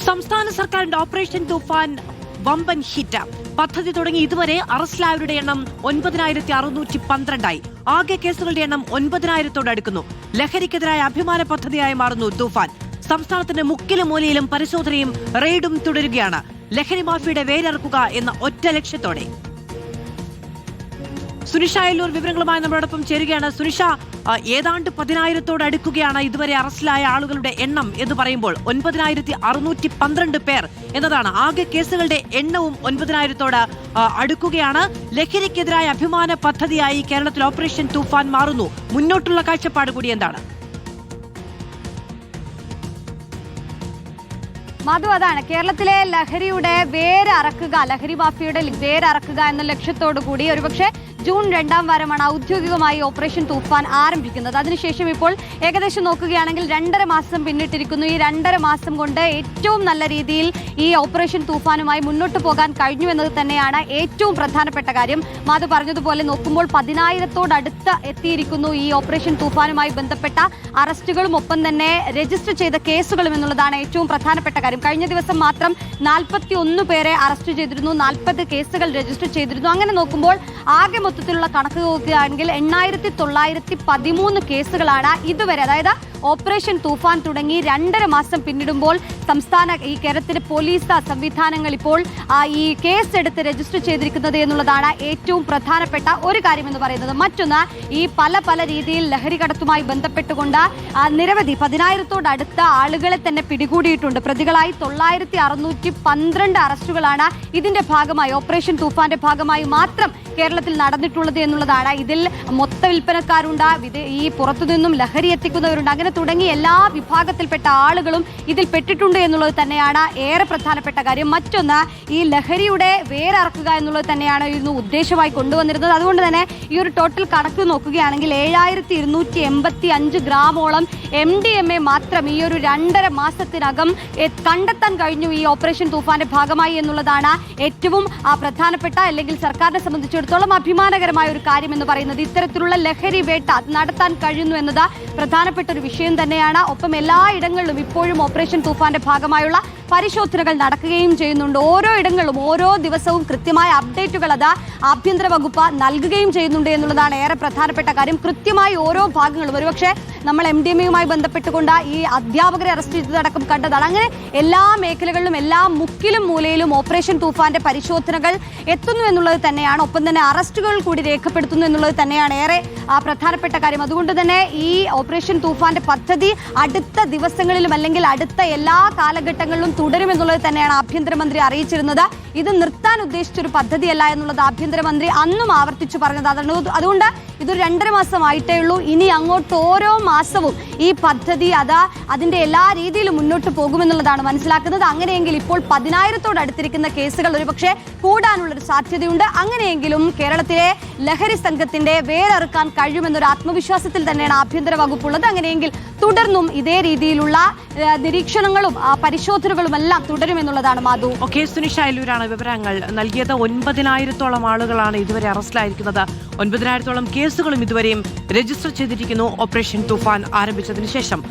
സംസ്ഥാന സർക്കാരിന്റെ ഓപ്പറേഷൻ തൂഫാൻ വമ്പൻ ഹിറ്റ്. പദ്ധതി തുടങ്ങി ഇതുവരെ അറസ്റ്റിലായവരുടെ എണ്ണം 9612 ആകെ കേസുകളുടെ എണ്ണം 9000 അടുക്കുന്നു. ലഹരിക്കെതിരായ അഭിമാന പദ്ധതിയായി മാറുന്നു തൂഫാൻ. സംസ്ഥാനത്തിന്റെ മുക്കിലും മൂലയിലും പരിശോധനയും റെയ്ഡും തുടരുകയാണ്. ലഹരി മാഫിയയുടെ വേരറുക്കുക എന്ന ഒറ്റ ലക്ഷ്യത്തോടെ. സുനിഷ എല്ലൂർ വിവരങ്ങളുമായി നമ്മളോടൊപ്പം ചേരുകയാണ്. സുനിഷ, ഏതാണ്ട് 10,000 അടുക്കുകയാണ് ഇതുവരെ അറസ്റ്റിലായ ആളുകളുടെ എണ്ണം എന്ന് പറയുമ്പോൾ 9612 പേർ എന്നതാണ്. ആകെ കേസുകളുടെ എണ്ണവും 9000 അടുക്കുകയാണ്. ലഹരിക്കെതിരായ അഭിമാന പദ്ധതിയായി കേരളത്തിൽ ഓപ്പറേഷൻ തൂഫാൻ മാറുന്നു. മുന്നോട്ടുള്ള കാഴ്ചപ്പാട് കൂടി എന്താണ്? മധു, അതാണ് കേരളത്തിലെ ലഹരിയുടെ വേരറക്കുക, ലഹരി മാഫിയയുടെ വേരറക്കുക എന്ന ലക്ഷ്യത്തോടു കൂടി ഒരുപക്ഷെ ജൂൺ 2ാം വാരമാണ് ഔദ്യോഗികമായി ഓപ്പറേഷൻ തൂഫാൻ ആരംഭിക്കുന്നത്. അതിനുശേഷം ഇപ്പോൾ ഏകദേശം നോക്കുകയാണെങ്കിൽ 2.5 മാസം പിന്നിട്ടിരിക്കുന്നു. ഈ 2.5 മാസം കൊണ്ട് ഏറ്റവും നല്ല രീതിയിൽ ഈ ഓപ്പറേഷൻ തൂഫാനുമായി മുന്നോട്ട് പോകാൻ കഴിഞ്ഞു എന്നത് തന്നെയാണ് ഏറ്റവും പ്രധാനപ്പെട്ട കാര്യം. മാധു പറഞ്ഞതുപോലെ നോക്കുമ്പോൾ 10,000 എത്തിയിരിക്കുന്നു ഈ ഓപ്പറേഷൻ തൂഫാനുമായി ബന്ധപ്പെട്ട അറസ്റ്റുകളും ഒപ്പം തന്നെ രജിസ്റ്റർ ചെയ്ത കേസുകളും എന്നുള്ളതാണ് ഏറ്റവും പ്രധാനപ്പെട്ട കാര്യം. കഴിഞ്ഞ ദിവസം മാത്രം 41 പേരെ അറസ്റ്റ് ചെയ്തിരുന്നു, 40 കേസുകൾ രജിസ്റ്റർ ചെയ്തിരുന്നു. അങ്ങനെ നോക്കുമ്പോൾ ആകെ മൊത്തത്തിലുള്ള കണക്ക് നോക്കുകയാണെങ്കിൽ 8,913 കേസുകളാണ് ഇതുവരെ, അതായത് ഓപ്പറേഷൻ തൂഫാൻ തുടങ്ങി 2.5 മാസം പിന്നിടുമ്പോൾ ഈ കേരളത്തിലെ പോലീസ് സംവിധാനങ്ങൾ ഇപ്പോൾ ഈ കേസ് എടുത്ത് രജിസ്റ്റർ ചെയ്തിരിക്കുന്നത് എന്നുള്ളതാണ് ഏറ്റവും പ്രധാനപ്പെട്ട ഒരു കാര്യം എന്ന് പറയുന്നത്. മറ്റൊന്ന്, ഈ പല രീതിയിൽ ലഹരി കടത്തുമായി ബന്ധപ്പെട്ടുകൊണ്ട് നിരവധി 10,000 അടുത്ത ആളുകളെ തന്നെ പിടികൂടിയിട്ടുണ്ട്. പ്രതികളായി 9,612 അറസ്റ്റുകളാണ് ഇതിന്റെ ഭാഗമായി, ഓപ്പറേഷൻ തൂഫാന്റെ ഭാഗമായി മാത്രം കേരളത്തിൽ നടന്നിട്ടുള്ളത് എന്നുള്ളതാണ്. ഇതിൽ മൊത്ത വിൽപ്പനക്കാരുണ്ട്, ഈ പുറത്തുനിന്നും ലഹരി എത്തിക്കുന്നവരുണ്ട്, അങ്ങനെ തുടങ്ങി എല്ലാ വിഭാഗത്തിൽപ്പെട്ട ആളുകളും ഇതിൽ പെട്ടിട്ടുണ്ട് എന്നുള്ളത് തന്നെയാണ് ഏറെ പ്രധാനപ്പെട്ട കാര്യം. മറ്റൊന്ന്, ഈ ലഹരിയുടെ വേരറക്കുക എന്നുള്ളത് തന്നെയാണ് ഇന്ന് ഉദ്ദേശമായി കൊണ്ടുവന്നിരുന്നത്. അതുകൊണ്ട് തന്നെ ഈ ഒരു ടോട്ടൽ കണക്ക് നോക്കുകയാണെങ്കിൽ 7,285 ഗ്രാമോളം MDMA മാത്രം ഈ ഒരു 2.5 മാസത്തിനകം കണ്ടെത്താൻ കഴിഞ്ഞു ഈ ഓപ്പറേഷൻ തൂഫാന്റെ ഭാഗമായി എന്നുള്ളതാണ് ഏറ്റവും പ്രധാനപ്പെട്ട, അല്ലെങ്കിൽ സർക്കാരിനെ സംബന്ധിച്ചിടത്തോളം അഭിമാനകരമായ ഒരു കാര്യം എന്ന് പറയുന്നത്. ഇത്തരത്തിലുള്ള ലഹരി വേട്ട നടത്താൻ കഴിയുന്നു എന്നത് പ്രധാനപ്പെട്ട ഒരു വിഷയം തന്നെയാണ്. ഒപ്പം എല്ലായിടങ്ങളിലും ഇപ്പോഴും ഓപ്പറേഷൻ തൂഫാന്റെ ഭാഗമായുള്ള പരിശോധനകൾ നടക്കുകയും ചെയ്യുന്നുണ്ട്. ഓരോ ഇടങ്ങളിലും ഓരോ ദിവസവും കൃത്യമായ അപ്ഡേറ്റുകൾ അത് ആഭ്യന്തര വകുപ്പ് നൽകുകയും ചെയ്യുന്നുണ്ട് എന്നുള്ളതാണ് ഏറെ പ്രധാനപ്പെട്ട കാര്യം. കൃത്യമായി ഓരോ ഭാഗങ്ങളും, ഒരുപക്ഷെ നമ്മൾ MDMAയുമായി ബന്ധപ്പെട്ടുകൊണ്ട് ഈ അധ്യാപകരെ അറസ്റ്റ് ചെയ്തതടക്കം കണ്ടതാണ്. അങ്ങനെ എല്ലാ മേഖലകളിലും എല്ലാ മുക്കിലും മൂലയിലും ഓപ്പറേഷൻ തൂഫാന്റെ പരിശോധനകൾ എത്തുന്നു എന്നുള്ളത് തന്നെയാണ്. ഒപ്പം തന്നെ അറസ്റ്റുകൾ കൂടി രേഖപ്പെടുത്തുന്നു എന്നുള്ളത് തന്നെയാണ് ഏറെ പ്രധാനപ്പെട്ട കാര്യം. അതുകൊണ്ട് തന്നെ ഈ ഓപ്പറേഷൻ തൂഫാന്റെ പദ്ധതി അടുത്ത ദിവസങ്ങളിലും അല്ലെങ്കിൽ അടുത്ത എല്ലാ കാലഘട്ടങ്ങളിലും തുടരുമെന്നുള്ളത് തന്നെയാണ് ആഭ്യന്തരമന്ത്രി അറിയിച്ചിരുന്നത്. ഇത് നിർത്താൻ ഉദ്ദേശിച്ചൊരു പദ്ധതിയല്ല എന്നുള്ളത് ആഭ്യന്തരമന്ത്രി അന്നും ആവർത്തിച്ചു പറഞ്ഞത്. അതുകൊണ്ട് ഇതൊരു 2.5 മാസമായിട്ടേ ഉള്ളൂ. ഇനി അങ്ങോട്ട് ഓരോ മാസവും ഈ പദ്ധതി അതിന്റെ എല്ലാ രീതിയിലും മുന്നോട്ട് പോകുമെന്നുള്ളതാണ് മനസ്സിലാക്കുന്നത്. അങ്ങനെയെങ്കിൽ ഇപ്പോൾ 10,000 അടുത്തിരിക്കുന്ന കേസുകൾ ഒരുപക്ഷെ കൂടാനുള്ളൊരു സാധ്യതയുണ്ട്. അങ്ങനെയെങ്കിലും കേരളത്തിലെ ലഹരി സംഘത്തിന്റെ വേരറുക്കാൻ കഴിയുമെന്നൊരു ആത്മവിശ്വാസത്തിൽ തന്നെയാണ് ആഭ്യന്തര വകുപ്പുള്ളത്. അങ്ങനെയെങ്കിൽ തുടർന്നും ഇതേ രീതിയിലുള്ള നിരീക്ഷണങ്ങളും പരിശോധനകളും എല്ലാം തുടരുമെന്നുള്ളതാണ് മാധു. ഓക്കെ, സുനിഷ എല്ലൂരാണ് വിവരങ്ങൾ നൽകിയത്. 9,000 ആളുകളാണ് ഇതുവരെ അറസ്റ്റിലായിരിക്കുന്നത്. 9,000 കേസുകളും ഇതുവരെയും രജിസ്റ്റർ ചെയ്തിരിക്കുന്നു ഓപ്പറേഷൻ തൂഫാൻ ആരംഭിച്ചതിന് ശേഷം.